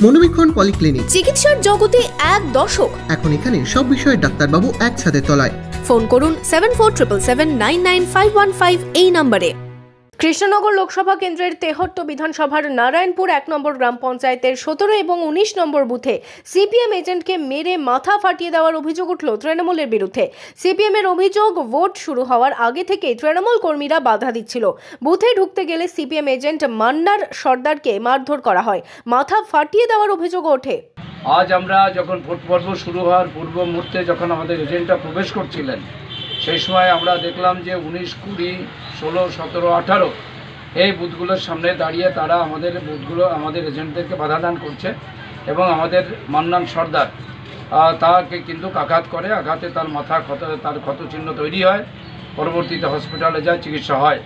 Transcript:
মনোবীক্ষণ polyclinic, চিকিৎসার জগতে এক দশক। এখন এখানে সব বিষয়ে ডাক্তারবাবু একসাথে তলায়। ফোন করুন 7477799515 এই নম্বরে। কৃষ্ণনগর লোকসভা কেন্দ্রের তেহট্ট বিধানসভার নারায়ণপুর 1 নম্বর গ্রাম পঞ্চায়েতের 17 এবং 19 নম্বর বুথে সিপিএম এজেন্টকে মেরে মাথা ফাটিয়ে দেওয়ার অভিযোগ উঠল তৃণমূলের বিরুদ্ধে। সিপিএম এর অভিযোগ, ভোট শুরু হওয়ার আগে থেকেই তৃণমূল কর্মীরা বাধা দিচ্ছিল। বুথে ঢুকতে গেলে সিপিএম এজেন্ট মান্নার সর্দারকে মারধর করা হয়, মাথা ফাটিয়ে দেওয়ার অভিযোগ ওঠে। আজ আমরা যখন ভোট পর্ব শুরু হওয়ার পূর্ব মুহূর্তে যখন আমাদের এজেন্টরা প্রবেশ করছিলেন, সেই সময় আমরা দেখলাম যে 19, 20, 16, 17, 18 এই বুথগুলোর সামনে দাঁড়িয়ে তারা আমাদের এজেন্টদেরকে বাধা দান করছে এবং আমাদের মান্নান সর্দার তাকে কিন্তু আঘাত করে। আঘাতে তার মাথা ক্ষত চিহ্ন তৈরি হয়, পরবর্তীতে হসপিটালে যায়, চিকিৎসা হয়।